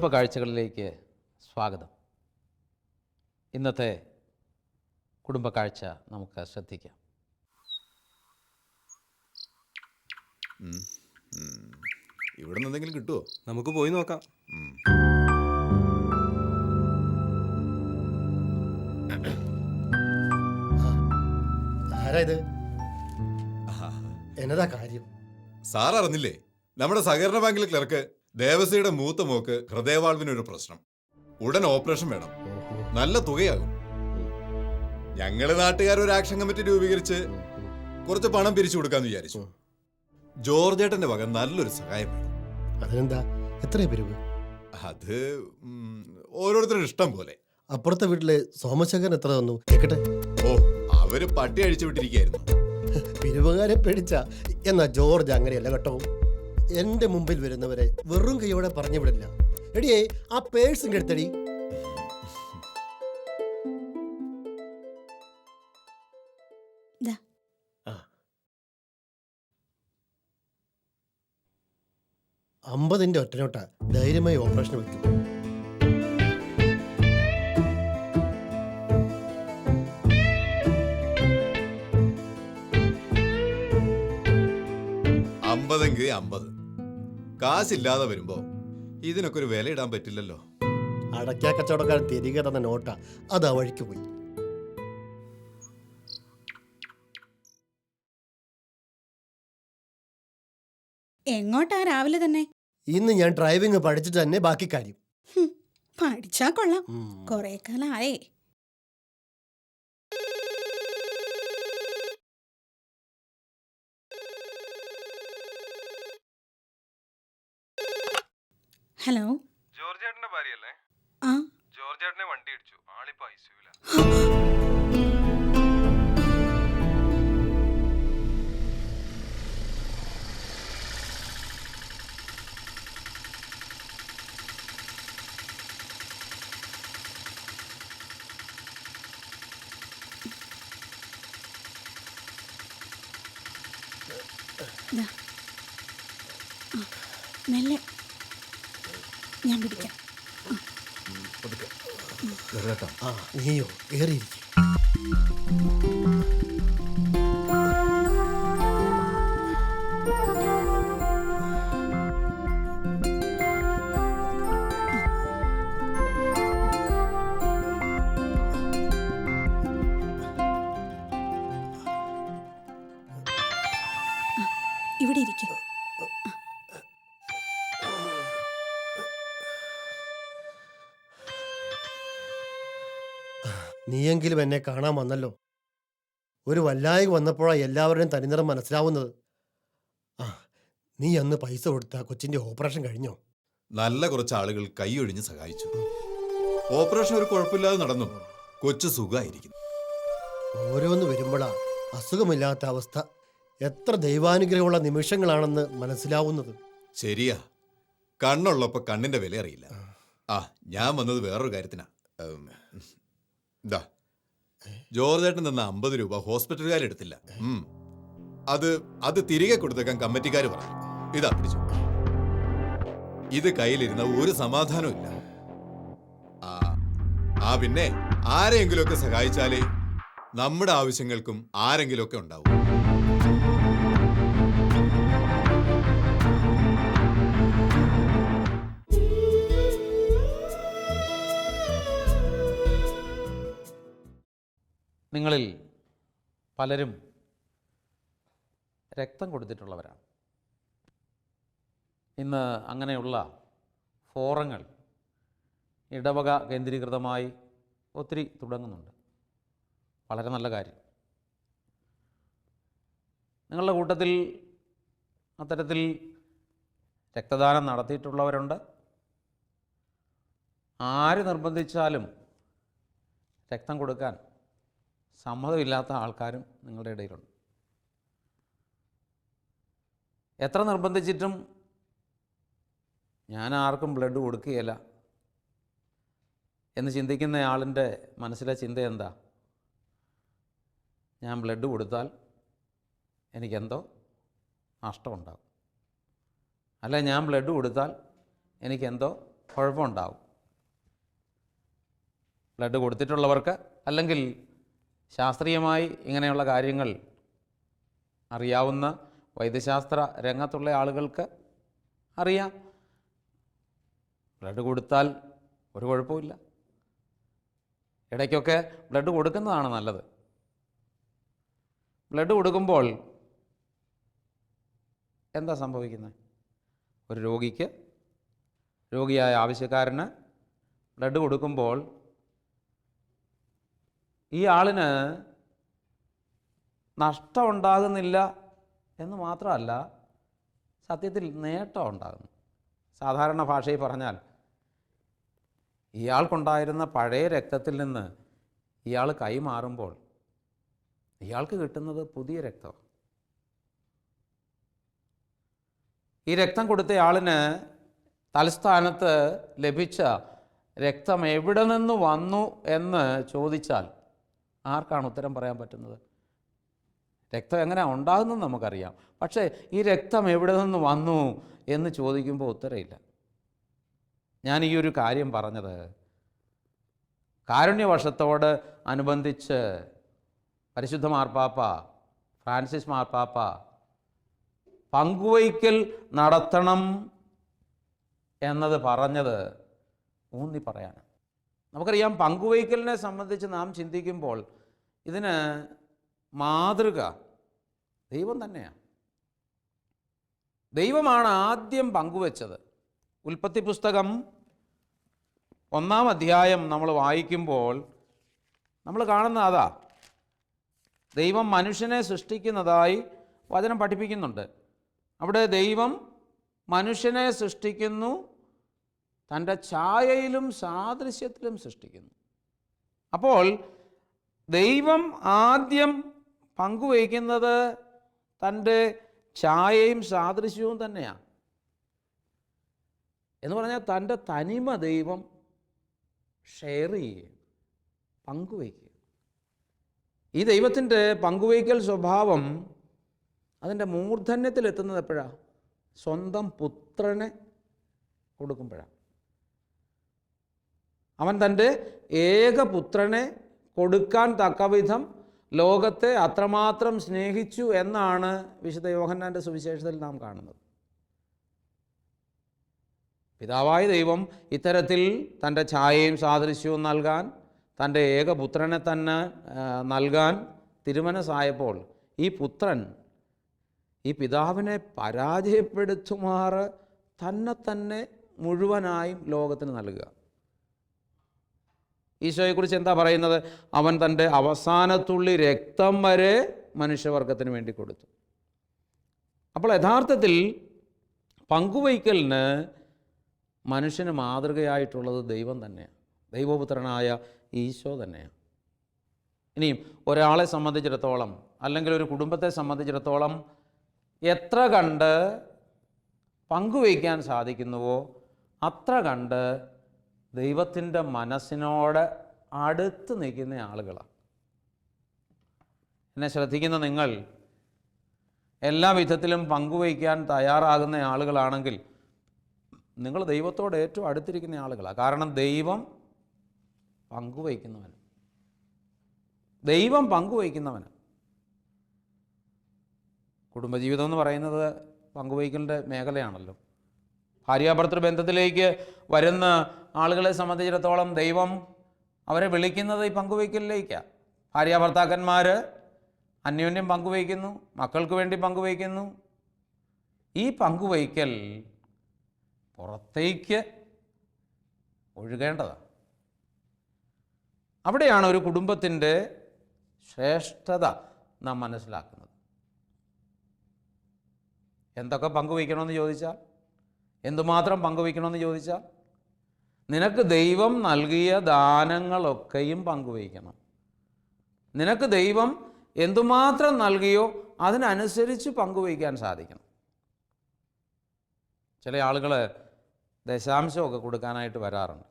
കുടുംബ കാഴ്ചകളിലേക്ക് സ്വാഗതം. ഇന്നത്തെ കുടുംബ കാഴ്ച നമുക്ക് ശ്രദ്ധിക്കാം. ഇവിടെ നിന്ന് എന്തെങ്കിലും കിട്ടുമോ? നമുക്ക് പോയി നോക്കാം. ആരാ ഇത്? എന്നതാ കാര്യം? സാർ അറിഞ്ഞില്ലേ, നമ്മുടെ സഹകരണ ബാങ്കിലെ ക്ലർക്ക് ദേവസ്വയുടെ മൂത്ത മോക്ക് ഹൃദയവാൾവിനൊരു പ്രശ്നം. ഉടൻ ഓപ്പറേഷൻ വേണം. നല്ല തുകയാകും. ഞങ്ങള് നാട്ടുകാർ ഒരു ആക്ഷൻ കമ്മിറ്റി രൂപീകരിച്ച് കുറച്ച് പണം പിരിച്ചു കൊടുക്കാന്ന് വിചാരിച്ചു. ജോർജേട്ടന്റെ വക നല്ലൊരു സഹായം വേണം. അതിനെന്താ, എത്രയാ പിരിവ്? അത് ഓരോരുത്തരുടെ ഇഷ്ടം പോലെ. അപ്പുറത്തെ വീട്ടിലെ സോമശേഖരൻ എത്ര തന്നു കേക്കട്ടെ? ഓ, അവര് പട്ടി അഴിച്ചു വിട്ടിരിക്കുകയായിരുന്നു. പിരിവുകാരെ പേടിച്ച. എന്നാ ജോർജ് അങ്ങനെയല്ല കേട്ടോ. എന്റെ മുമ്പിൽ വരുന്നവരെ വെറും കൈയോടെ പറഞ്ഞു വിടില്ല. എടിയേ, ആ പേഴ്സിന്റെ അടുത്തടി. അമ്പതിന്റെ ഒറ്റനോട്ട ധൈര്യമായി ഓപ്പറേഷൻ വെക്കും. അമ്പതെങ്കിൽ 50. കാശില്ലാതെ വരുമ്പോ ഇതിനൊക്കെ ഒരു വില ഇടാൻ പറ്റില്ലല്ലോ. അടയ്ക്കാ കച്ചവടക്കാരൻ തിരികെ തന്ന നോട്ട അത് ആ വഴിക്ക് പോയി. എങ്ങോട്ടാ രാവിലെ തന്നെ? ഇന്ന് ഞാൻ ഡ്രൈവിംഗ് പഠിച്ചിട്ട് തന്നെ ബാക്കി കാര്യം. പഠിച്ചാ കൊള്ളാം. കൊറേ കാലായേ. ഹലോ, ജോർജേട്ടന്റെ ഭാര്യയല്ലേ? ആ ജോർജേട്ടനെ വണ്ടി ഇടിച്ചു. ആളിപ്പോ ഐസിയുല. മെല്ലെ, ഞാൻ പിടിക്കാം. നീയോ ഏറിയിരിക്കും. ഇവിടെ ഇരിക്കും. നീയെങ്കിലും എന്നെ കാണാൻ വന്നല്ലോ. ഒരു വല്ലായ്ക വന്നപ്പോഴാണ് എല്ലാവരുടെയും തനിനിറം മനസ്സിലാവുന്നത്. ആ, നീ അന്ന് പൈസ കൊടുത്ത കൊച്ചിന്റെ ഓപ്പറേഷൻ കഴിഞ്ഞോ? നല്ല കുറച്ച് ആളുകൾ കൈയൊഴിഞ്ഞ് സഹായിച്ചു. ഓപ്പറേഷൻ ഒരു കുഴപ്പമില്ലാതെ നടന്നു. കൊച്ചു സുഖമായിരിക്കുന്നു. ഓരോന്ന് വരുമ്പോഴാ അസുഖമില്ലാത്ത അവസ്ഥ എത്ര ദൈവാനുഗ്രഹമുള്ള നിമിഷങ്ങളാണെന്ന് മനസ്സിലാവുന്നത്. ശരിയാ, കണ്ണുള്ളപ്പോ കണ്ണിന്റെ വില അറിയില്ല. ആ, ഞാൻ വന്നത് വേറൊരു കാര്യത്തിനാ. ഇതാ, ജോർജേട്ടൻ തന്ന 50 രൂപ ഹോസ്പിറ്റലുകാരെടുത്തില്ല. അത് തിരികെ കൊടുത്തേക്കാൻ കമ്മിറ്റിക്കാർ പറഞ്ഞു. ഇതാ പിടിച്ചു. ഇത് കയ്യിലിരുന്ന ഒരു സമാധാനവും ഇല്ല. പിന്നെ ആരെങ്കിലുമൊക്കെ സഹായിച്ചാലേ നമ്മുടെ ആവശ്യങ്ങൾക്കും ആരെങ്കിലുമൊക്കെ ഉണ്ടാവും. നിങ്ങളിൽ പലരും രക്തം കൊടുത്തിട്ടുള്ളവരാണ്. ഇന്ന് അങ്ങനെയുള്ള ഫോറങ്ങൾ ഇടവക കേന്ദ്രീകൃതമായി ഒത്തിരി തുടങ്ങുന്നുണ്ട്. വളരെ നല്ല കാര്യം. നിങ്ങളുടെ കൂട്ടത്തിൽ അത്തരത്തിൽ രക്തദാനം നടത്തിയിട്ടുള്ളവരുണ്ട്. ആര് നിർബന്ധിച്ചാലും രക്തം കൊടുക്കാൻ സമ്മതമില്ലാത്ത ആൾക്കാരും നിങ്ങളുടെ ഇടയിലുണ്ട്. എത്ര നിർബന്ധിച്ചിട്ടും ഞാൻ ആർക്കും ബ്ലഡ് കൊടുക്കുകയില്ല എന്ന് ചിന്തിക്കുന്ന ആളിൻ്റെ മനസ്സിലെ ചിന്ത എന്താ? ഞാൻ ബ്ലഡ് കൊടുത്താൽ എനിക്കെന്തോ നഷ്ടമുണ്ടാകും, അല്ല ഞാൻ ബ്ലഡ് കൊടുത്താൽ എനിക്കെന്തോ കുഴപ്പമുണ്ടാവും. ബ്ലഡ് കൊടുത്തിട്ടുള്ളവർക്ക്, അല്ലെങ്കിൽ ശാസ്ത്രീയമായി ഇങ്ങനെയുള്ള കാര്യങ്ങൾ അറിയാവുന്ന വൈദ്യശാസ്ത്ര രംഗത്തുള്ള ആളുകൾക്ക് അറിയാം, ബ്ലഡ് കൊടുത്താൽ ഒരു കുഴപ്പമില്ല. ഇടയ്ക്കൊക്കെ ബ്ലഡ് കൊടുക്കുന്നതാണ് നല്ലത്. ബ്ലഡ് കൊടുക്കുമ്പോൾ എന്താ സംഭവിക്കുന്നത്? ഒരു രോഗിയായ ആവശ്യക്കാരന് ബ്ലഡ് കൊടുക്കുമ്പോൾ ഈ ആളിന് നഷ്ടമുണ്ടാകുന്നില്ല എന്ന് മാത്രമല്ല, സത്യത്തിൽ നേട്ടം ഉണ്ടാകുന്നു. സാധാരണ ഭാഷയിൽ പറഞ്ഞാൽ, ഇയാൾക്കുണ്ടായിരുന്ന പഴയ രക്തത്തിൽ നിന്ന് ഇയാൾ കൈമാറുമ്പോൾ ഇയാൾക്ക് കിട്ടുന്നത് പുതിയ രക്തം. ഈ രക്തം കൊടുത്ത ആളിന് തലസ്ഥാനത്ത് ലഭിച്ച രക്തം എവിടെ നിന്ന് വന്നു എന്ന് ചോദിച്ചാൽ ആർക്കാണ് ഉത്തരം പറയാൻ പറ്റുന്നത്? രക്തം എങ്ങനെ ഉണ്ടാകുന്നതെന്ന് നമുക്കറിയാം, പക്ഷേ ഈ രക്തം എവിടെ നിന്ന് വന്നു എന്ന് ചോദിക്കുമ്പോൾ ഉത്തരമില്ല. ഞാൻ ഈ ഒരു കാര്യം പറഞ്ഞത് കാരുണ്യവർഷത്തോട് അനുബന്ധിച്ച് പരിശുദ്ധ മാർപ്പാപ്പ ഫ്രാൻസിസ് മാർപ്പാപ്പ പങ്കുവയ്ക്കൽ നടത്തണം എന്നത് പറഞ്ഞത് ഊന്നി പറയാണ്. നമുക്കറിയാം, പങ്കുവയ്ക്കലിനെ സംബന്ധിച്ച് നാം ചിന്തിക്കുമ്പോൾ ഇതിന് മാതൃക ദൈവം തന്നെയാണ്. ദൈവമാണ് ആദ്യം പങ്കുവച്ചത്. ഉൽപ്പത്തി പുസ്തകം 1-ാം അധ്യായം നമ്മൾ വായിക്കുമ്പോൾ നമ്മൾ കാണുന്ന അതാ, ദൈവം മനുഷ്യനെ സൃഷ്ടിക്കുന്നതായി വചനം പഠിപ്പിക്കുന്നുണ്ട്. അവിടെ ദൈവം മനുഷ്യനെ സൃഷ്ടിക്കുന്നു, തൻ്റെ ഛായയിലും സാദൃശ്യത്തിലും സൃഷ്ടിക്കുന്നു. അപ്പോൾ ദൈവം ആദ്യം പങ്കുവയ്ക്കുന്നത് തൻ്റെ ഛായയും സാദൃശ്യവും തന്നെയാണ്. എന്ന് പറഞ്ഞാൽ തൻ്റെ തനിമ ദൈവം ഷെയർ ചെയ്യുക, പങ്കുവയ്ക്കുക. ഈ ദൈവത്തിൻ്റെ പങ്കുവയ്ക്കൽ സ്വഭാവം അതിൻ്റെ മൂർധന്യത്തിലെത്തുന്നത് എപ്പോഴാണ്? സ്വന്തം പുത്രനെ കൊടുക്കുമ്പോഴാണ്. അവൻ തൻ്റെ ഏകപുത്രനെ കൊടുക്കാൻ തക്കവിധം ലോകത്തെ അത്രമാത്രം സ്നേഹിച്ചു എന്നാണ് വിശുദ്ധ യോഹന്നാൻ്റെ സുവിശേഷത്തിൽ നാം കാണുന്നത്. പിതാവായ ദൈവം ഇത്തരത്തിൽ തൻ്റെ ഛായയും സാദൃശ്യവും നൽകാൻ, തൻ്റെ ഏകപുത്രനെ തന്നെ നൽകാൻ തിരുമനസ്സായപ്പോൾ ഈ പുത്രൻ ഈ പിതാവിനെ പരാജയപ്പെടുത്തുമാറ് തന്നെ മുഴുവനായും ലോകത്തിന് നൽകുക. ഈശോയെക്കുറിച്ച് എന്താ പറയുന്നത്? അവൻ തൻ്റെ അവസാനത്തുള്ളി രക്തം വരെ മനുഷ്യവർഗത്തിന് വേണ്ടി കൊടുത്തു. അപ്പോൾ യഥാർത്ഥത്തിൽ പങ്കുവയ്ക്കലിന് മനുഷ്യന് മാതൃകയായിട്ടുള്ളത് ദൈവം തന്നെയാണ്, ദൈവപുത്രനായ ഈശോ തന്നെയാണ്. ഇനിയും ഒരാളെ സംബന്ധിച്ചിടത്തോളം, അല്ലെങ്കിൽ ഒരു കുടുംബത്തെ സംബന്ധിച്ചിടത്തോളം എത്ര കണ്ട് പങ്കുവയ്ക്കാൻ സാധിക്കുന്നുവോ അത്ര കണ്ട് ദൈവത്തിൻ്റെ മനസ്സിനോട് അടുത്ത് നിൽക്കുന്ന ആളുകളാണ്. എന്നെ ശ്രദ്ധിക്കുന്ന നിങ്ങൾ എല്ലാ വിധത്തിലും പങ്കുവയ്ക്കാൻ തയ്യാറാകുന്ന ആളുകളാണെങ്കിൽ നിങ്ങൾ ദൈവത്തോട് ഏറ്റവും അടുത്തിരിക്കുന്ന ആളുകളാണ്. കാരണം ദൈവം പങ്കുവയ്ക്കുന്നവൻ, ദൈവം പങ്കുവയ്ക്കുന്നവൻ. കുടുംബജീവിതം എന്ന് പറയുന്നത് പങ്കുവയ്ക്കലിൻ്റെ മേഖലയാണല്ലോ. ഭാര്യാഭർത്തൃ ബന്ധത്തിലേക്ക് വരുന്ന ആളുകളെ സംബന്ധിച്ചിടത്തോളം ദൈവം അവരെ വിളിക്കുന്നത് ഈ പങ്കുവയ്ക്കലിലേക്കാണ്. ഭാര്യാഭർത്താക്കന്മാർ അന്യോന്യം പങ്കുവയ്ക്കുന്നു, മക്കൾക്ക് വേണ്ടി പങ്കുവയ്ക്കുന്നു. ഈ പങ്കുവയ്ക്കൽ പുറത്തേക്ക് ഒഴുകേണ്ടതാണ്. അവിടെയാണ് ഒരു കുടുംബത്തിൻ്റെ ശ്രേഷ്ഠത നാം മനസ്സിലാക്കുന്നത്. എന്തൊക്കെ പങ്കുവയ്ക്കണമെന്ന് ചോദിച്ചാൽ, എന്തുമാത്രം പങ്കുവയ്ക്കണമെന്ന് ചോദിച്ചാൽ, നിനക്ക് ദൈവം നൽകിയ ദാനങ്ങളൊക്കെയും പങ്കുവയ്ക്കണം. നിനക്ക് ദൈവം എന്തുമാത്രം നൽകിയോ അതിനനുസരിച്ച് പങ്കുവയ്ക്കാൻ സാധിക്കണം. ചില ആളുകൾ ദശാംശമൊക്കെ കൊടുക്കാനായിട്ട് വരാറുണ്ട്.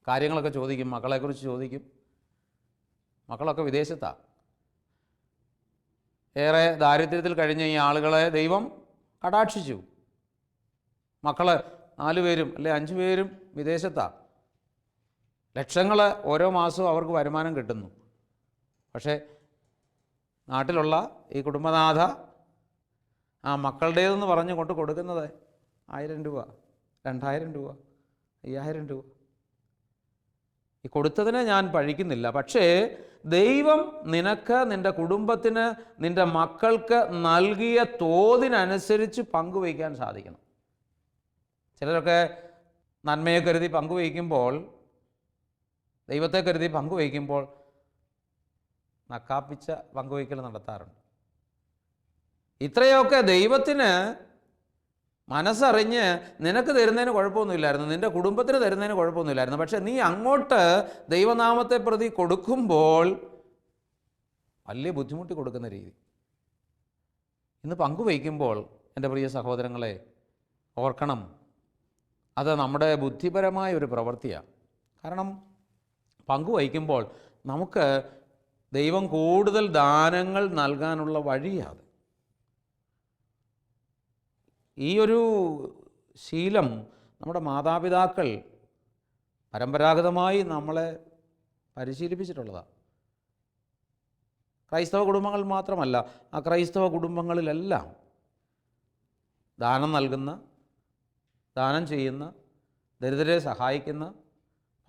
കാര്യങ്ങളൊക്കെ ചോദിക്കും, മക്കളെക്കുറിച്ച് ചോദിക്കും. മക്കളൊക്കെ വിദേശത്താണ്. ഏറെ ദാരിദ്ര്യത്തിൽ കഴിഞ്ഞ ഈ ആളുകളെ ദൈവം കടാക്ഷിച്ചു. മക്കൾ 4 പേരും അല്ലെ 5 പേരും വിദേശത്താണ്. ലക്ഷങ്ങൾ ഓരോ മാസവും അവർക്ക് വരുമാനം കിട്ടുന്നു. പക്ഷേ നാട്ടിലുള്ള ഈ കുടുംബനാഥ ആ മക്കളുടേതെന്ന് പറഞ്ഞ് കൊണ്ട് കൊടുക്കുന്നത് 1000 രൂപ, 2000 രൂപ, 5000 രൂപ. ഈ കൊടുത്തതിനെ ഞാൻ പഴിക്കുന്നില്ല. പക്ഷേ ദൈവം നിനക്ക്, നിൻ്റെ കുടുംബത്തിന്, നിൻ്റെ മക്കൾക്ക് നൽകിയ തോതിനനുസരിച്ച് പങ്കുവയ്ക്കാൻ സാധിക്കണം. ചിലരൊക്കെ നന്മയെ കരുതി പങ്കുവയ്ക്കുമ്പോൾ, ദൈവത്തെ കരുതി പങ്കുവയ്ക്കുമ്പോൾ നക്കാപ്പിച്ച പങ്കുവയ്ക്കൽ നടത്താറുണ്ട്. ഇത്രയൊക്കെ ദൈവത്തിന് മനസ്സറിഞ്ഞ് നിനക്ക് തരുന്നതിന് കുഴപ്പമൊന്നുമില്ലായിരുന്നു, നിൻ്റെ കുടുംബത്തിന് തരുന്നതിന് കുഴപ്പമൊന്നുമില്ലായിരുന്നു. പക്ഷേ നീ അങ്ങോട്ട് ദൈവനാമത്തെ പ്രതി കൊടുക്കുമ്പോൾ വലിയ ബുദ്ധിമുട്ടി കൊടുക്കുന്ന രീതി. ഇന്ന് പങ്കുവയ്ക്കുമ്പോൾ എൻ്റെ പ്രിയ സഹോദരങ്ങളെ ഓർക്കണം, അത് നമ്മുടെ ബുദ്ധിപരമായ ഒരു പ്രവൃത്തിയാണ്. കാരണം പങ്കുവയ്ക്കുമ്പോൾ നമുക്ക് ദൈവം കൂടുതൽ ദാനങ്ങൾ നൽകാനുള്ള വഴിയാണ്. ഈ ഒരു ശീലം നമ്മുടെ മാതാപിതാക്കൾ പരമ്പരാഗതമായി നമ്മളെ പരിശീലിപ്പിച്ചിട്ടുള്ളതാണ്. ക്രൈസ്തവ കുടുംബങ്ങൾ മാത്രമല്ല, ആ ക്രൈസ്തവ കുടുംബങ്ങളിലെല്ലാം ദാനം നൽകുന്ന, ദാനം ചെയ്യുന്ന, ദരിദ്രരെ സഹായിക്കുന്ന,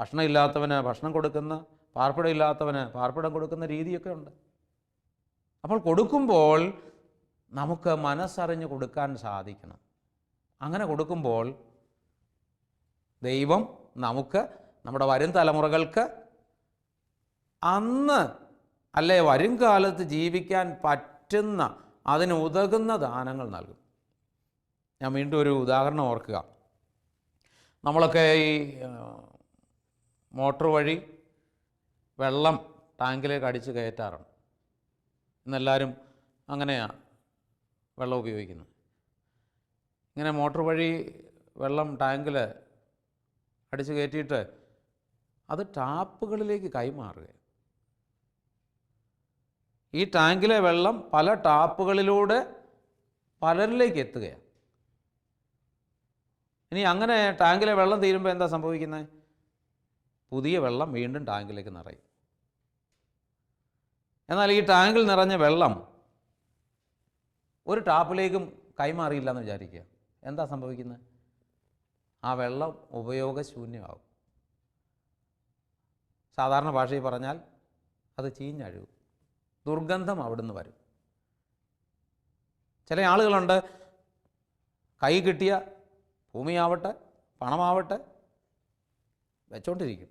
ഭക്ഷണമില്ലാത്തവന് ഭക്ഷണം കൊടുക്കുന്ന, പാർപ്പിടമില്ലാത്തവന് പാർപ്പിടം കൊടുക്കുന്ന രീതിയൊക്കെ ഉണ്ട്. അപ്പോൾ കൊടുക്കുമ്പോൾ നമുക്ക് മനസ്സറിഞ്ഞ് കൊടുക്കാൻ സാധിക്കണം. അങ്ങനെ കൊടുക്കുമ്പോൾ ദൈവം നമുക്ക്, നമ്മുടെ വരും തലമുറകൾക്ക് അന്ന് അല്ലെ വരും കാലത്ത് ജീവിക്കാൻ പറ്റുന്ന, അതിന് ഉതകുന്ന ദാനങ്ങൾ നൽകും. ഞാൻ വീണ്ടും ഒരു ഉദാഹരണം ഓർക്കുക. നമ്മളൊക്കെ ഈ മോട്ടോർ വഴി വെള്ളം ടാങ്കിലേക്ക് അടിച്ച് കയറ്റാറുണ്ട്. ഇന്നെല്ലാവരും അങ്ങനെയാണ് വെള്ളം ഉപയോഗിക്കുന്നത്. ഇങ്ങനെ മോട്ടോർ വഴി വെള്ളം ടാങ്കിൽ അടിച്ച് കയറ്റിയിട്ട് അത് ടാപ്പുകളിലേക്ക് കൈമാറുക. ഈ ടാങ്കിലെ വെള്ളം പല ടാപ്പുകളിലൂടെ പലരിലേക്ക് എത്തുകയാണ്. ഇനി അങ്ങനെ ടാങ്കിലെ വെള്ളം തീരുമ്പോൾ എന്താ സംഭവിക്കുന്നത്? പുതിയ വെള്ളം വീണ്ടും ടാങ്കിലേക്ക് നിറയും. എന്നാൽ ഈ ടാങ്കിൽ നിറഞ്ഞ വെള്ളം ഒരു ടാപ്പിലേക്കും കൈമാറിയില്ല എന്ന് വിചാരിക്കുക. എന്താ സംഭവിക്കുന്നത്? ആ വെള്ളം ഉപയോഗശൂന്യമാകും. സാധാരണ ഭാഷയിൽ പറഞ്ഞാൽ അത് ചീഞ്ഞഴുകും, ദുർഗന്ധം അവിടുന്ന് വരും. ചില ആളുകളുണ്ട്, കൈ കിട്ടിയ ഭൂമിയാവട്ടെ പണമാവട്ടെ വെച്ചോണ്ടിരിക്കും,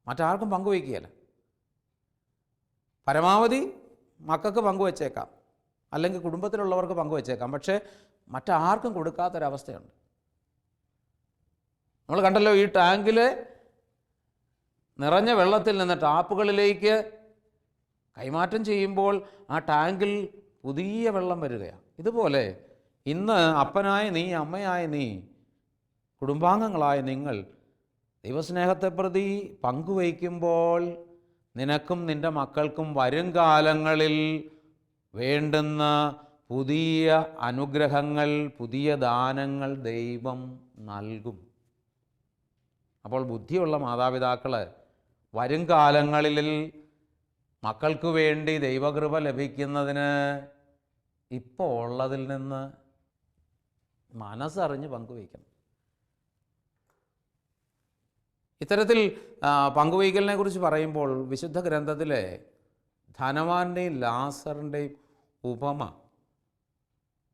മറ്റാർക്കും പങ്കുവയ്ക്കുകയില്ല. പരമാവധി മക്കൾക്ക് പങ്കുവച്ചേക്കാം, അല്ലെങ്കിൽ കുടുംബത്തിലുള്ളവർക്ക് പങ്കുവച്ചേക്കാം, പക്ഷേ മറ്റാർക്കും കൊടുക്കാത്തൊരവസ്ഥയുണ്ട്. നമ്മൾ കണ്ടല്ലോ, ഈ ടാങ്കിൽ നിറഞ്ഞ വെള്ളത്തിൽ നിന്ന് ടാപ്പുകളിലേക്ക് കൈമാറ്റം ചെയ്യുമ്പോൾ ആ ടാങ്കിൽ പുതിയ വെള്ളം വരികയാണ്. ഇതുപോലെ ഇന്ന് അപ്പനായ നീ, അമ്മയായ നീ, കുടുംബാംഗങ്ങളായ നിങ്ങൾ ദൈവസ്നേഹത്തെ പ്രതി പങ്കുവയ്ക്കുമ്പോൾ നിനക്കും നിൻ്റെ മക്കൾക്കും വരും കാലങ്ങളിൽ വേണ്ടുന്ന പുതിയ അനുഗ്രഹങ്ങൾ, പുതിയ ദാനങ്ങൾ ദൈവം നൽകും. അപ്പോൾ ബുദ്ധിയുള്ള മാതാപിതാക്കൾ വരും കാലങ്ങളിൽ മക്കൾക്ക് വേണ്ടി ദൈവകൃപ ലഭിക്കുന്നതിന് ഇപ്പോൾ ഉള്ളതിൽ നിന്ന് മനസ്സറിഞ്ഞ് പങ്കുവയ്ക്കണം. ഇത്തരത്തിൽ പങ്കുവയ്ക്കലിനെ കുറിച്ച് പറയുമ്പോൾ വിശുദ്ധ ഗ്രന്ഥത്തിലെ ധനവാന്റെയും ലാസറിൻ്റെയും ഉപമ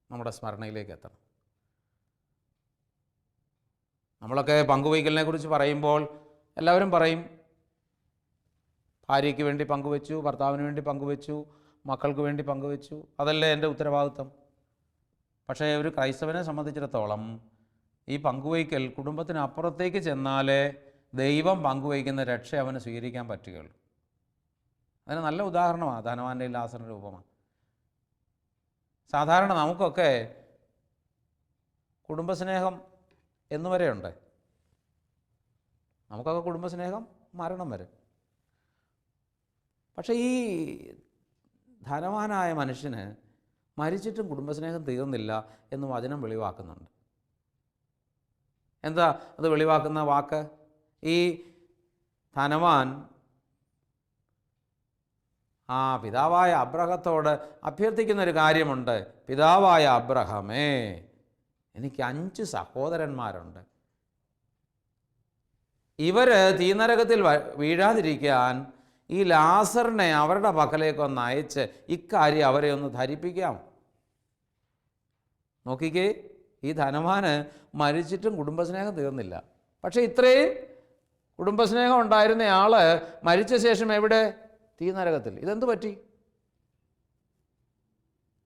നമ്മുടെ സ്മരണയിലേക്ക് എത്തണം. നമ്മളൊക്കെ പങ്കുവയ്ക്കലിനെ കുറിച്ച് പറയുമ്പോൾ എല്ലാവരും പറയും, ഭാര്യയ്ക്ക് വേണ്ടി പങ്കുവെച്ചു, ഭർത്താവിന് വേണ്ടി പങ്കുവെച്ചു, മക്കൾക്ക് വേണ്ടി പങ്കുവെച്ചു, അതല്ലേ എൻ്റെ ഉത്തരവാദിത്വം. പക്ഷേ ഒരു ക്രൈസ്തവനെ സംബന്ധിച്ചിടത്തോളം ഈ പങ്കുവയ്ക്കൽ കുടുംബത്തിനപ്പുറത്തേക്ക് ചെന്നാലേ ദൈവം പങ്കുവയ്ക്കുന്ന രക്ഷ അവന് സ്വീകരിക്കാൻ പറ്റുകയുള്ളൂ. അതിന് നല്ല ഉദാഹരണമാണ് ധനവാന്റെയും ലാസറിൻ്റെ ഉപമ. സാധാരണ നമുക്കൊക്കെ കുടുംബസ്നേഹം എന്നുവരെയുണ്ട്. നമുക്കൊക്കെ കുടുംബസ്നേഹം മരണം വരെ. പക്ഷേ ഈ ധനവാനായ മനുഷ്യന് മരിച്ചിട്ടും കുടുംബസ്നേഹം തീർന്നില്ല എന്ന് വചനം വെളിവാക്കുന്നുണ്ട്. എന്താ അത് വെളിവാക്കുന്ന വാക്ക്? ഈ ധനവാൻ പിതാവായ അബ്രഹത്തോട് അഭ്യർത്ഥിക്കുന്നൊരു കാര്യമുണ്ട്. പിതാവായ അബ്രഹമേ, എനിക്ക് 5 സഹോദരന്മാരുണ്ട്. ഇവർ തീനരകത്തിൽ വീഴാതിരിക്കാൻ ഈ ലാസറിനെ അവരുടെ പക്കലേക്കൊന്ന് അയച്ച് ഇക്കാര്യം അവരെ ഒന്ന് ധരിപ്പിക്കാം. നോക്കിക്കേ, ഈ ധനവാന് മരിച്ചിട്ടും കുടുംബസ്നേഹം തീർന്നില്ല. പക്ഷേ ഇത്രയും കുടുംബസ്നേഹം ഉണ്ടായിരുന്ന ആള് മരിച്ച ശേഷം എവിടെ? തീനരകത്തിൽ. ഇതെന്ത് പറ്റി?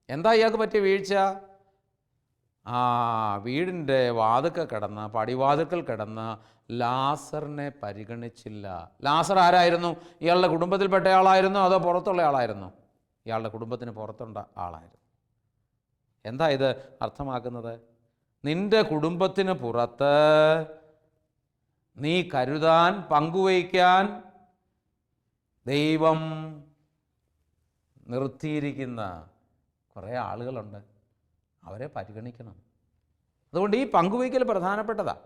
എന്താ ഇയാൾക്ക് പറ്റിയ വീഴ്ച? വീടിൻ്റെ വാതിൽക്കൽ കിടന്ന്, പടിവാതിൽക്കൽ കിടന്ന് ലാസറിനെ പരിഗണിച്ചില്ല. ലാസർ ആരായിരുന്നു? ഇയാളുടെ കുടുംബത്തിൽപ്പെട്ട ആളായിരുന്നു അതോ പുറത്തുള്ള ആളായിരുന്നു? ഇയാളുടെ കുടുംബത്തിന് പുറത്തുള്ള ആളായിരുന്നു. എന്താ ഇത് അർത്ഥമാക്കുന്നത്? നിന്റെ കുടുംബത്തിന് പുറത്ത് നീ കരുതാൻ, പങ്കുവയ്ക്കാൻ ദൈവം നിർത്തിയിരിക്കുന്ന കുറേ ആളുകളുണ്ട്. അവരെ പരിഗണിക്കണം. അതുകൊണ്ട് ഈ പങ്കുവയ്ക്കൽ പ്രധാനപ്പെട്ടതാണ്.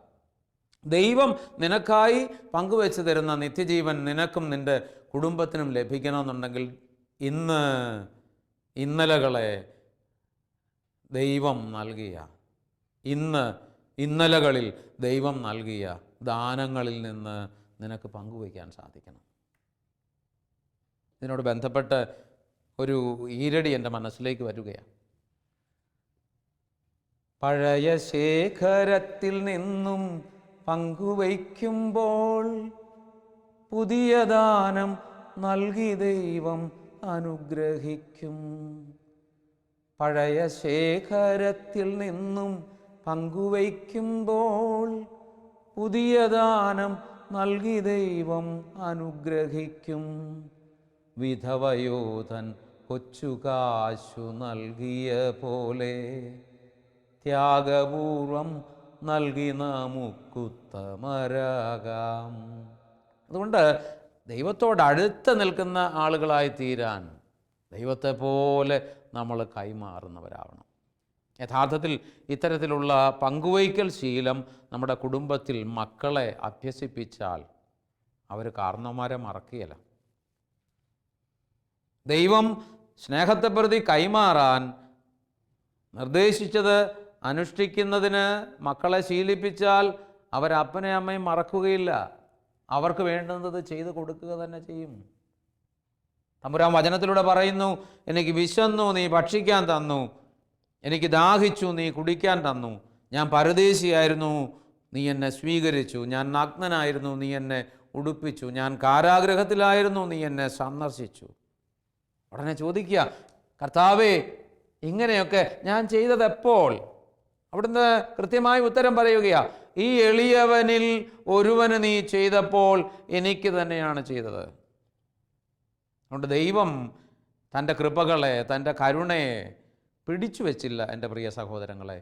ദൈവം നിനക്കായി പങ്കുവെച്ച് തരുന്ന നിത്യജീവൻ നിനക്കും നിൻ്റെ കുടുംബത്തിനും ലഭിക്കണമെന്നുണ്ടെങ്കിൽ ഇന്നലകളെ ദൈവം നൽകിയ ഇന്നലകളിൽ ദൈവം നൽകിയ ദാനങ്ങളിൽ നിന്ന് നിനക്ക് പങ്കുവയ്ക്കാൻ സാധിക്കണം. ഇതിനോട് ബന്ധപ്പെട്ട് ഒരു ഈരടി എൻ്റെ മനസ്സിലേക്ക് വരികയാണ്. പഴയ ശേഖരത്തിൽ നിന്നും പങ്കുവയ്ക്കുമ്പോൾ പുതിയ ദാനം നൽകി ദൈവം അനുഗ്രഹിക്കും. പഴയ ശേഖരത്തിൽ നിന്നും പങ്കുവയ്ക്കുമ്പോൾ പുതിയ ദാനം നൽകി ദൈവം അനുഗ്രഹിക്കും. വിധവയോധൻ കൊച്ചുകാശു നൽകിയ പോലെ ത്യാഗപൂർവം നൽകി നമുക്കുത്തമരാകാം. അതുകൊണ്ട് ദൈവത്തോടടുത്ത് നിൽക്കുന്ന ആളുകളായി തീരാൻ ദൈവത്തെ പോലെ നമ്മൾ കൈമാറുന്നവരാവണം. യഥാർത്ഥത്തിൽ ഇത്തരത്തിലുള്ള പങ്കുവയ്ക്കൽ ശീലം നമ്മുടെ കുടുംബത്തിൽ മക്കളെ അഭ്യസിപ്പിച്ചാൽ അവർ കാരണവന്മാരെ മറക്കുകയില്ല. ദൈവം സ്നേഹത്തെ പ്രതി കൈമാറാൻ നിർദ്ദേശിച്ചത് അനുഷ്ഠിക്കുന്നതിന് മക്കളെ ശീലിപ്പിച്ചാൽ അവരപ്പനെ അമ്മയും മറക്കുകയില്ല. അവർക്ക് വേണ്ടുന്നത് ചെയ്തു കൊടുക്കുക തന്നെ ചെയ്യും. തമ്പുരാൻ വചനത്തിലൂടെ പറയുന്നു, എനിക്ക് വിശന്നു, നീ ഭക്ഷിക്കാൻ തന്നു. എനിക്ക് ദാഹിച്ചു, നീ കുടിക്കാൻ തന്നു. ഞാൻ പരദേശിയായിരുന്നു, നീ എന്നെ സ്വീകരിച്ചു. ഞാൻ നഗ്നനായിരുന്നു, നീ എന്നെ ഉടുപ്പിച്ചു. ഞാൻ കാരാഗൃഹത്തിലായിരുന്നു, നീ എന്നെ സന്ദർശിച്ചു. ഉടനെ ചോദിക്കുക, കർത്താവേ, ഇങ്ങനെയൊക്കെ ഞാൻ ചെയ്തതെപ്പോൾ? അവിടുന്ന് കൃത്യമായി ഉത്തരം പറയുകയാ, ഈ എളിയവനിൽ ഒരുവന് നീ ചെയ്തപ്പോൾ എനിക്ക് തന്നെയാണ് ചെയ്തത്. അതുകൊണ്ട് ദൈവം തൻ്റെ കൃപകളെ, തൻ്റെ കരുണയെ പിടിച്ചു വച്ചില്ല. എൻ്റെ പ്രിയ സഹോദരങ്ങളെ,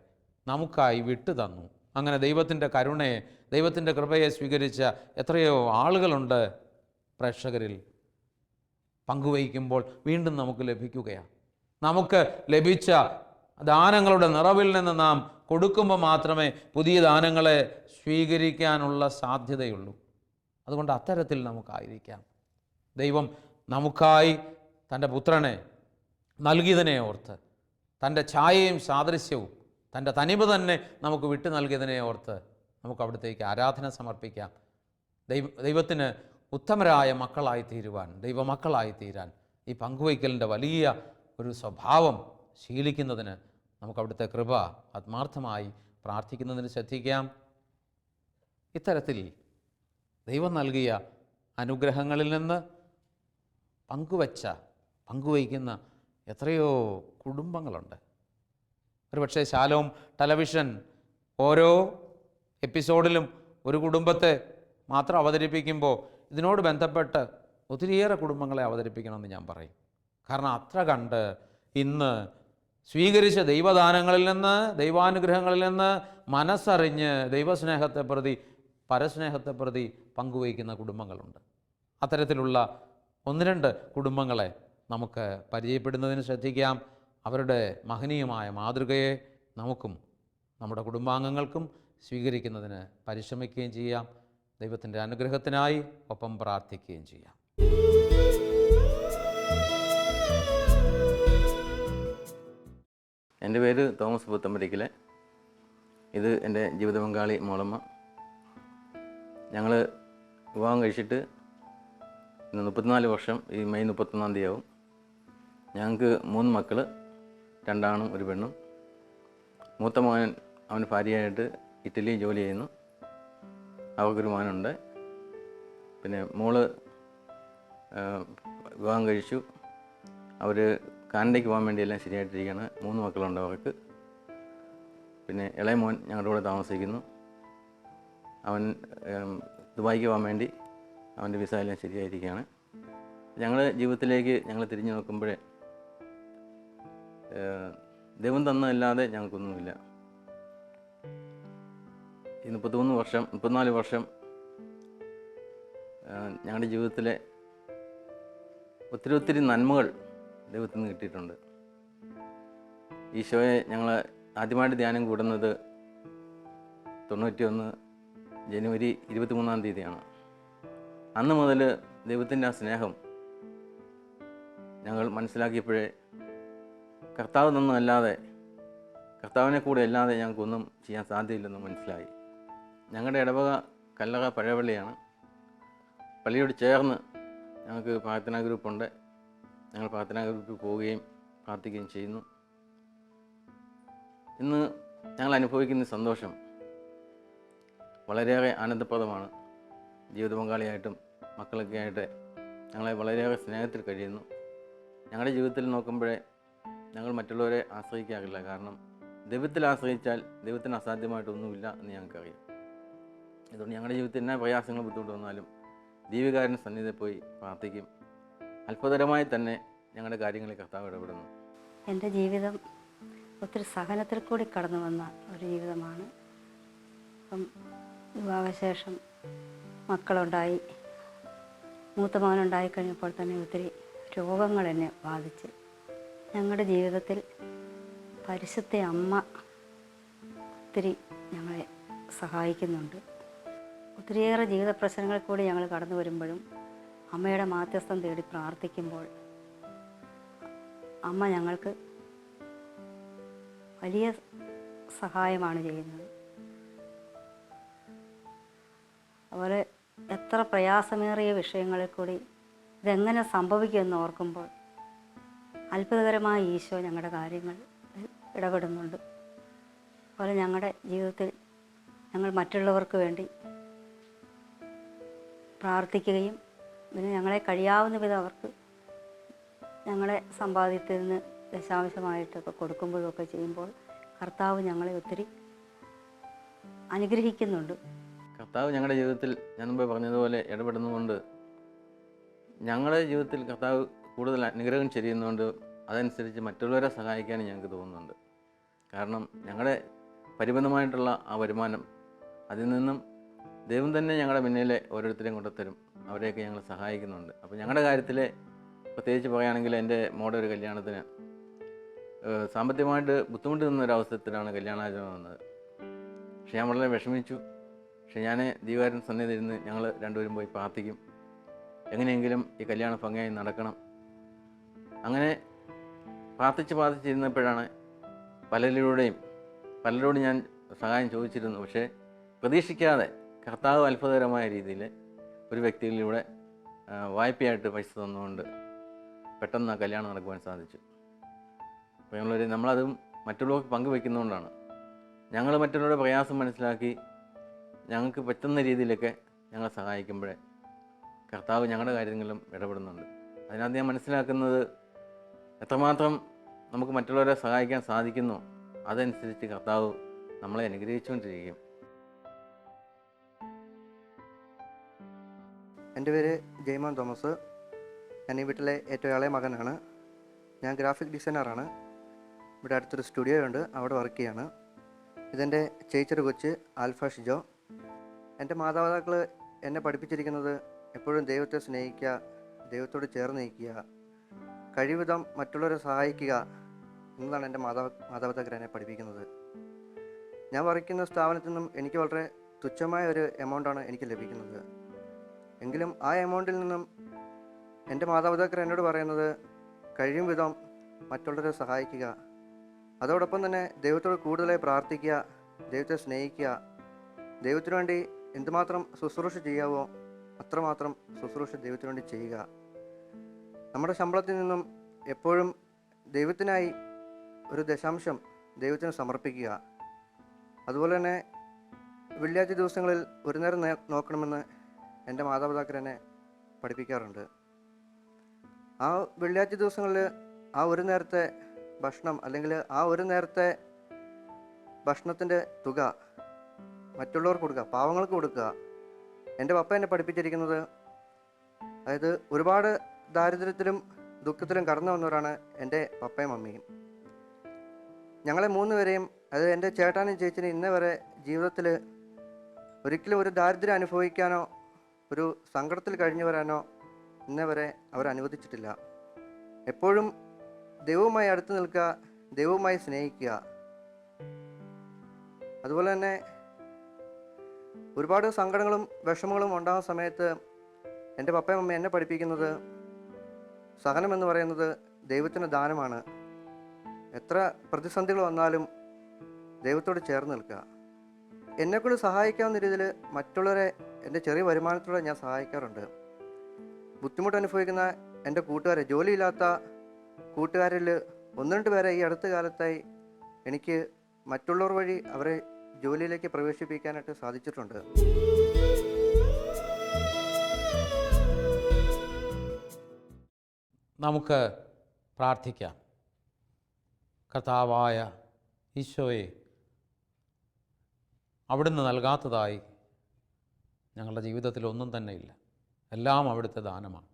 നമുക്കായി വിട്ടു തന്നു. അങ്ങനെ ദൈവത്തിൻ്റെ കരുണയെ, ദൈവത്തിൻ്റെ കൃപയെ സ്വീകരിച്ച എത്രയോ ആളുകളുണ്ട് പ്രേക്ഷകരിൽ. പങ്കുവയ്ക്കുമ്പോൾ വീണ്ടും നമുക്ക് ലഭിക്കുകയാണ്. നമുക്ക് ലഭിച്ച ദാനങ്ങളുടെ നിറവിൽ നിന്ന് നാം കൊടുക്കുമ്പോൾ മാത്രമേ പുതിയ ദാനങ്ങളെ സ്വീകരിക്കാനുള്ള സാധ്യതയുള്ളൂ. അതുകൊണ്ട് അത്തരത്തിൽ നമുക്കായിരിക്കാം. ദൈവം നമുക്കായി തൻ്റെ പുത്രനെ നൽകിയതിനെ ഓർത്ത്, തൻ്റെ ഛായയും സാദൃശ്യവും തൻ്റെ തനിമ തന്നെ നമുക്ക് വിട്ടു നൽകിയതിനെ ഓർത്ത് നമുക്ക് അവിടത്തേക്ക് ആരാധന സമർപ്പിക്കാം. ദൈവത്തിന് ഉത്തമരായ മക്കളായി തീരുവാൻ, ദൈവമക്കളായി തീരാൻ ഈ പങ്കുവയ്ക്കലിൻ്റെ വലിയ ഒരു സ്വഭാവം ശീലിക്കുന്നതിന് നമുക്ക് അവിടുത്തെ കൃപ ആത്മാർത്ഥമായി പ്രാർത്ഥിക്കുന്നതിന് ശ്രദ്ധിക്കാം. ഇത്തരത്തിൽ ദൈവം നൽകിയ അനുഗ്രഹങ്ങളിൽ നിന്ന് പങ്കുവയ്ക്കുന്ന എത്രയോ കുടുംബങ്ങളുണ്ട്. ഒരുപക്ഷെ ശാലോം ടെലിവിഷൻ ഓരോ എപ്പിസോഡിലും ഒരു കുടുംബത്തെ മാത്രം അവതരിപ്പിക്കുമ്പോൾ ഇതിനോട് ബന്ധപ്പെട്ട് ഒത്തിരിയേറെ കുടുംബങ്ങളെ അവതരിപ്പിക്കണമെന്ന് ഞാൻ പറയും. കാരണം അത്ര കണ്ട് ഇന്ന് സ്വീകരിച്ച ദൈവദാനങ്ങളിൽ നിന്ന്, ദൈവാനുഗ്രഹങ്ങളിൽ നിന്ന് മനസ്സറിഞ്ഞ് ദൈവസ്നേഹത്തെ പ്രതി, പരസ്നേഹത്തെ പ്രതി പങ്കുവയ്ക്കുന്ന കുടുംബങ്ങളുണ്ട്. അത്തരത്തിലുള്ള 1-2 കുടുംബങ്ങളെ നമുക്ക് പരിചയപ്പെടുന്നതിന് ശ്രദ്ധിക്കാം. അവരുടെ മഹനീയമായ മാതൃകയെ നമുക്കും നമ്മുടെ കുടുംബാംഗങ്ങൾക്കും സ്വീകരിക്കുന്നതിന് പരിശ്രമിക്കുകയും ചെയ്യാം. ദൈവത്തിൻ്റെ അനുഗ്രഹത്തിനായി ഒപ്പം പ്രാർത്ഥിക്കുകയും ചെയ്യാം. എൻ്റെ പേര് തോമസ് പുത്തമ്പരിക്കലെ. ഇത് എൻ്റെ ജീവിത പങ്കാളി മോളമ്മ. ഞങ്ങൾ വിവാഹം കഴിച്ചിട്ട് ഇന്ന് 34 വർഷം, ഈ മെയ് 31 തീയതി ആവും. ഞങ്ങൾക്ക് 3 മക്കൾ, 2 ആണും 1 പെണ്ണും. മൂത്ത മോൻ അവൻ ഭാര്യയായിട്ട് ഇറ്റലിയിൽ ജോലി ചെയ്യുന്നു. അവർക്കൊരു മോനുണ്ട്. പിന്നെ മോള് വിവാഹം കഴിച്ചു. അവർ കാനഡയ്ക്ക് പോകാൻ വേണ്ടി എല്ലാം ശരിയായിട്ടിരിക്കുകയാണ്. 3 മക്കളുണ്ട് അവർക്ക്. പിന്നെ ഇളയ മോൻ ഞങ്ങളുടെ കൂടെ താമസിക്കുന്നു. അവൻ ദുബായിക്ക് പോകാൻ വേണ്ടി അവൻ്റെ വിസ എല്ലാം ശരിയായിരിക്കുകയാണ്. ഞങ്ങളുടെ ജീവിതത്തിലേക്ക് ഞങ്ങൾ തിരിഞ്ഞു നോക്കുമ്പോഴേ ദൈവം തന്നതല്ലാതെ ഞങ്ങൾക്കൊന്നുമില്ല. ഈ 34 വർഷം ഞങ്ങളുടെ ജീവിതത്തിലെ ഒത്തിരി നന്മകൾ ദൈവത്തിൽ നിന്ന് കിട്ടിയിട്ടുണ്ട്. ഈശോയെ ഞങ്ങൾ ആദ്യമായിട്ട് ധ്യാനം കൂടുന്നത് 91 ജനുവരി 23 തീയതിയാണ്. അന്ന് മുതൽ ദൈവത്തിൻ്റെ ആ സ്നേഹം ഞങ്ങൾ മനസ്സിലാക്കിയപ്പോഴേ കർത്താവ് തന്നതല്ലാതെ, കർത്താവിനെ കൂടെ അല്ലാതെ ഞങ്ങൾക്കൊന്നും ചെയ്യാൻ സാധ്യതയില്ലെന്ന് മനസ്സിലായി. ഞങ്ങളുടെ ഇടവക കല്ലറ പഴയപള്ളിയാണ്. പള്ളിയോട് ചേർന്ന് ഞങ്ങൾക്ക് പ്രാർത്ഥനാ ഗ്രൂപ്പുണ്ട്. ഞങ്ങൾ പ്രാർത്ഥനാ ഗ്രൂപ്പിൽ പോവുകയും പ്രാർത്ഥിക്കുകയും ചെയ്യുന്നു. ഇന്ന് ഞങ്ങൾ അനുഭവിക്കുന്ന സന്തോഷം വളരെയേറെ ആനന്ദപ്രദമാണ്. ജീവിത പങ്കാളിയായിട്ടും മക്കളൊക്കെ ആയിട്ട് ഞങ്ങളെ വളരെയേറെ സ്നേഹത്തിൽ കഴിയുന്നു. ഞങ്ങളുടെ ജീവിതത്തിൽ നോക്കുമ്പോഴേ ഞങ്ങൾ മറ്റുള്ളവരെ ആശ്രയിക്കാറില്ല. കാരണം ദൈവത്തിൽ ആശ്രയിച്ചാൽ ദൈവത്തിന് അസാധ്യമായിട്ടൊന്നുമില്ല എന്ന് ഞങ്ങൾക്കറിയാം. അതുകൊണ്ട് ഞങ്ങളുടെ ജീവിതത്തിൽ എന്നാ പ്രയാസങ്ങൾ ബുദ്ധിമുട്ട് വന്നാലും ദൈവകാരൻ്റെ സന്നിധിയിൽ പോയി പ്രാർത്ഥിക്കും. അത്ഭുതകരമായി തന്നെ ഞങ്ങളുടെ കാര്യങ്ങളിൽ കർത്താവ് ഇടപെടുന്നു. എൻ്റെ ജീവിതം ഒത്തിരി സഹനത്തിൽ കൂടി കടന്നു വന്ന ഒരു ജീവിതമാണ്. അപ്പം വിവാഹശേഷം മക്കളുണ്ടായി, മൂത്ത മകനുണ്ടായി കഴിഞ്ഞപ്പോൾ തന്നെ ഒത്തിരി രോഗങ്ങൾ എന്നെ ബാധിച്ച്. ഞങ്ങളുടെ ജീവിതത്തിൽ പരിശുദ്ധ അമ്മ ഒത്തിരി ഞങ്ങളെ സഹായിക്കുന്നുണ്ട്. ഒത്തിരിയേറെ ജീവിത പ്രശ്നങ്ങളിൽ കൂടി ഞങ്ങൾ കടന്നു വരുമ്പോഴും അമ്മയുടെ മാധ്യസ്ഥം തേടി പ്രാർത്ഥിക്കുമ്പോൾ അമ്മ ഞങ്ങൾക്ക് വലിയ സഹായമാണ് ചെയ്യുന്നത്. അതുപോലെ എത്ര പ്രയാസമേറിയ വിഷയങ്ങളിൽ കൂടി ഇതെങ്ങനെ സംഭവിക്കുമെന്ന് ഓർക്കുമ്പോൾ അത്ഭുതകരമായ ഈശോ ഞങ്ങളുടെ കാര്യങ്ങൾ ഇടപെടുന്നുണ്ട്. അതുപോലെ ഞങ്ങളുടെ ജീവിതത്തിൽ ഞങ്ങൾ മറ്റുള്ളവർക്ക് വേണ്ടി പ്രാർത്ഥിക്കുകയും പിന്നെ ഞങ്ങളെ കഴിയാവുന്ന വിധം അവർക്ക് ഞങ്ങളെ സമ്പാദ്യത്തിൽ നിന്ന് ദശാംശമായിട്ടൊക്കെ കൊടുക്കുമ്പോഴൊക്കെ ചെയ്യുമ്പോൾ കർത്താവ് ഞങ്ങളെ ഒത്തിരി അനുഗ്രഹിക്കുന്നുണ്ട്. കർത്താവ് ഞങ്ങളുടെ ജീവിതത്തിൽ ഞാൻ മുമ്പേ പറഞ്ഞതുപോലെ ഇടപെടുന്നതുകൊണ്ട് ഞങ്ങളുടെ ജീവിതത്തിൽ കർത്താവ് കൂടുതൽ അനുഗ്രഹം ചെയ്യുന്നതുകൊണ്ട് അതനുസരിച്ച് മറ്റുള്ളവരെ സഹായിക്കാനും ഞങ്ങൾക്ക് തോന്നുന്നുണ്ട്. കാരണം ഞങ്ങളുടെ പരിമിതമായിട്ടുള്ള ആ വരുമാനം, അതിൽ നിന്നും ദൈവം തന്നെ ഞങ്ങളുടെ മുന്നിലെ ഓരോരുത്തരെയും കൊണ്ടുത്തരും. അവരെയൊക്കെ ഞങ്ങൾ സഹായിക്കുന്നുണ്ട്. അപ്പോൾ ഞങ്ങളുടെ കാര്യത്തിൽ പ്രത്യേകിച്ച് പറയുകയാണെങ്കിൽ എൻ്റെ മോടെ ഒരു കല്യാണത്തിന് സാമ്പത്തികമായിട്ട് ബുദ്ധിമുട്ട് നിന്നൊരവസരത്തിലാണ് കല്യാണാചരണം വന്നത്. പക്ഷെ ഞാൻ വളരെ വിഷമിച്ചു. പക്ഷെ ഞാൻ ദൈവകാരൻ സന്നിധിയിൽ ഇരുന്ന് ഞങ്ങൾ രണ്ടുപേരും പോയി പ്രാർത്ഥിക്കും. എങ്ങനെയെങ്കിലും ഈ കല്യാണം ഭംഗിയായി നടക്കണം. അങ്ങനെ പ്രാർത്ഥിച്ചിരുന്നപ്പോഴാണ് പലരോടും ഞാൻ സഹായം ചോദിച്ചിരുന്നു. പക്ഷേ പ്രതീക്ഷിക്കാതെ കർത്താവ് അത്ഭുതകരമായ രീതിയിൽ ഒരു വ്യക്തിയിലൂടെ വായ്പയായിട്ട് പൈസ തന്നുകൊണ്ട് പെട്ടെന്ന് ആ കല്യാണം നടക്കുവാൻ സാധിച്ചു. അപ്പോൾ നമ്മളതും മറ്റുള്ളവർക്ക് പങ്കുവെക്കുന്നതുകൊണ്ടാണ്. ഞങ്ങൾ മറ്റുള്ളവരുടെ പ്രയാസം മനസ്സിലാക്കി ഞങ്ങൾക്ക് പറ്റുന്ന രീതിയിലൊക്കെ ഞങ്ങളെ സഹായിക്കുമ്പോഴേ കർത്താവ് ഞങ്ങളുടെ കാര്യങ്ങളിലും ഇടപെടുന്നുണ്ട്. അതിനകത്ത് ഞാൻ മനസ്സിലാക്കുന്നത് എത്രമാത്രം നമുക്ക് മറ്റുള്ളവരെ സഹായിക്കാൻ സാധിക്കുന്നു അതനുസരിച്ച് കർത്താവ് നമ്മളെ അനുഗ്രഹിച്ചുകൊണ്ടിരിക്കും. എൻ്റെ പേര് ജയ്മോൻ തോമസ്. ഞാൻ ഈ വീട്ടിലെ ഏറ്റവും ഇളയ മകനാണ്. ഞാൻ ഗ്രാഫിക് ഡിസൈനറാണ്. ഇവിടെ അടുത്തൊരു സ്റ്റുഡിയോ ഉണ്ട്, അവിടെ വർക്ക് ചെയ്യാണ്. ഇതെൻ്റെ ചേച്ചിയുടെ കൊച്ച് ആൽഫ ഷിജോ. എൻ്റെ മാതാപിതാക്കൾ എന്നെ പഠിപ്പിച്ചിരിക്കുന്നത് എപ്പോഴും ദൈവത്തെ സ്നേഹിക്കുക, ദൈവത്തോട് ചേർന്ന് നിൽക്കുക, കഴിവിധം മറ്റുള്ളവരെ സഹായിക്കുക എന്നതാണ് എൻ്റെ മാതാപിതാക്കൾ എന്നെ പഠിപ്പിക്കുന്നത്. ഞാൻ വർക്ക് സ്ഥാപനത്തിൽ നിന്നും എനിക്ക് വളരെ തുച്ഛമായ ഒരു എമൗണ്ടാണ് എനിക്ക് ലഭിക്കുന്നത്. എങ്കിലും ആ എമൗണ്ടിൽ നിന്നും എൻ്റെ മാതാപിതാക്കൾ എന്നോട് പറയുന്നത് കഴിയും വിധം മറ്റുള്ളവരെ സഹായിക്കുക, അതോടൊപ്പം തന്നെ ദൈവത്തോട് കൂടുതലായി പ്രാർത്ഥിക്കുക, ദൈവത്തെ സ്നേഹിക്കുക, ദൈവത്തിനു വേണ്ടി എന്തുമാത്രം ശുശ്രൂഷ ചെയ്യാവോ അത്രമാത്രം ശുശ്രൂഷ ദൈവത്തിനു വേണ്ടി ചെയ്യുക. നമ്മുടെ ശമ്പളത്തിൽ നിന്നും എപ്പോഴും ദൈവത്തിനായി ഒരു ദശാംശം ദൈവത്തിന് സമർപ്പിക്കുക. അതുപോലെ തന്നെ വെള്ളിയാഴ്ച ദിവസങ്ങളിൽ ഒരു നേരം നോക്കണമെന്ന് എൻ്റെ മാതാപിതാക്കൾ എന്നെ പഠിപ്പിക്കാറുണ്ട്. ആ വെള്ളിയാഴ്ച ദിവസങ്ങളിൽ ആ ഒരു നേരത്തെ ഭക്ഷണം അല്ലെങ്കിൽ ആ ഒരു നേരത്തെ ഭക്ഷണത്തിൻ്റെ തുക മറ്റുള്ളവർക്ക് കൊടുക്കുക, പാവങ്ങൾക്ക് കൊടുക്കുക. എൻ്റെ പപ്പ എന്നെ പഠിപ്പിച്ചിരിക്കുന്നത്, അതായത് ഒരുപാട് ദാരിദ്ര്യത്തിലും ദുഃഖത്തിലും കടന്നു വന്നവരാണ് എൻ്റെ പപ്പയും മമ്മിയും. ഞങ്ങളെ 3 പേരെയും, അതായത് എൻ്റെ ചേട്ടാനും ചേച്ചിനും ഇന്നേ വരെ ജീവിതത്തിൽ ഒരിക്കലും ഒരു ദാരിദ്ര്യം അനുഭവിക്കാനോ ഒരു സങ്കടത്തിൽ കഴിഞ്ഞു വരാനോ ഇന്നേ വരെ അവർ അനുവദിച്ചിട്ടില്ല. എപ്പോഴും ദൈവവുമായി അടുത്ത് നിൽക്കുക, ദൈവവുമായി സ്നേഹിക്കുക. അതുപോലെ തന്നെ ഒരുപാട് സങ്കടങ്ങളും വിഷമങ്ങളും ഉണ്ടാകുന്ന സമയത്ത് എൻ്റെ പപ്പയും അമ്മയും എന്നെ പഠിപ്പിക്കുന്നത് സഹനം എന്ന് പറയുന്നത് ദൈവത്തിൻ്റെ ദാനമാണ്. എത്ര പ്രതിസന്ധികൾ വന്നാലും ദൈവത്തോട് ചേർന്ന് നിൽക്കുക. എന്നെക്കൊണ്ട് സഹായിക്കാവുന്ന രീതിയിൽ മറ്റുള്ളവരെ എൻ്റെ ചെറിയ വരുമാനത്തോടെ ഞാൻ സഹായിക്കാറുണ്ട്. ബുദ്ധിമുട്ട് അനുഭവിക്കുന്ന എൻ്റെ കൂട്ടുകാരെ, ജോലിയില്ലാത്ത കൂട്ടുകാരിൽ 1-2 പേരെ ഈ അടുത്ത കാലത്തായി എനിക്ക് മറ്റുള്ളവർ വഴി അവരെ ജോലിയിലേക്ക് പ്രവേശിപ്പിക്കാനായിട്ട് സാധിച്ചിട്ടുണ്ട്. നമുക്ക് പ്രാർത്ഥിക്കാം. കർത്താവായ ഈശോയെ, അവിടുന്ന് നൽകാത്തതായി ഞങ്ങളുടെ ജീവിതത്തിൽ ഒന്നും തന്നെ ഇല്ല. എല്ലാം അവിടുത്തെ ദാനമാണ്.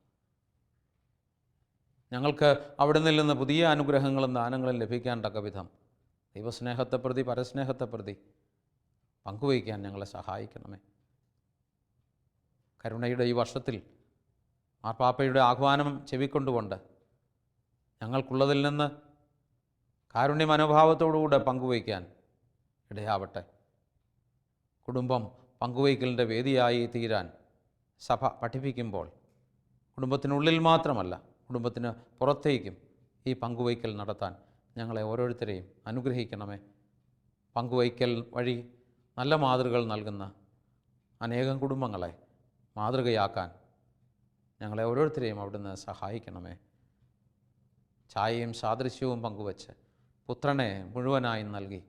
ഞങ്ങൾക്ക് അവിടുന്ന് നിന്ന് പുതിയ അനുഗ്രഹങ്ങളും ദാനങ്ങളും ലഭിക്കാൻ തക്ക വിധം ദൈവസ്നേഹത്തെ പ്രതി, പരസ്നേഹത്തെ പ്രതി പങ്കുവയ്ക്കാൻ ഞങ്ങളെ സഹായിക്കണമേ. കരുണയുടെ ഈ വർഷത്തിൽ മാർപ്പാപ്പയുടെ ആഹ്വാനം ചെവിക്കൊണ്ടുകൊണ്ട് ഞങ്ങൾക്കുള്ളതിൽ നിന്ന് കാരുണ്യ മനോഭാവത്തോടുകൂടെ പങ്കുവയ്ക്കാൻ ഇടയാവട്ടെ. കുടുംബം പങ്കുവയ്ക്കലിൻ്റെ വേദിയായി തീരാൻ സഭ പഠിപ്പിക്കുമ്പോൾ കുടുംബത്തിനുള്ളിൽ മാത്രമല്ല, കുടുംബത്തിന് പുറത്തേക്കും ഈ പങ്കുവയ്ക്കൽ നടത്താൻ ഞങ്ങളെ ഓരോരുത്തരെയും അനുഗ്രഹിക്കണമേ. പങ്കുവയ്ക്കൽ വഴി നല്ല മാതൃകകൾ നൽകുന്ന അനേകം കുടുംബങ്ങളെ മാതൃകയാക്കാൻ ഞങ്ങളെ ഓരോരുത്തരെയും അവിടുന്ന് സഹായിക്കണമേ. ഛായയും സാദൃശ്യവും പങ്കുവച്ച് പുത്രനെ മുഴുവനായും നൽകി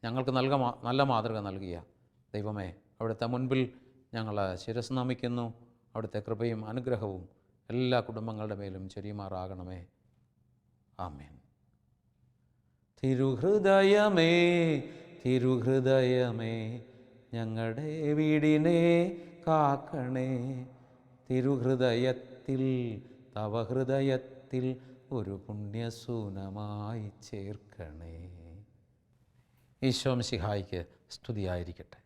ഞങ്ങൾക്ക് നല്ല മാതൃക നൽകിയ ദൈവമേ, അവിടുത്തെ മുൻപിൽ ഞങ്ങൾ ശിരസ് നമിക്കുന്നു. അവിടുത്തെ കൃപയും അനുഗ്രഹവും എല്ലാ കുടുംബങ്ങളുടെ മേലും ചൊരിയുമാറാകണമേ. ആമേൻ. തിരുഹൃദയമേ, തിരുഹൃദയമേ, ഞങ്ങളുടെ വീടിനെ കാക്കണേ. തിരുഹൃദയത്തിൽ, തവ ഹൃദയത്തിൽ ഒരു പുണ്യസൂനമായി ചേർക്കണേ. ഈശോ മിശിഹായ്ക്ക് സ്തുതിയായിരിക്കട്ടെ.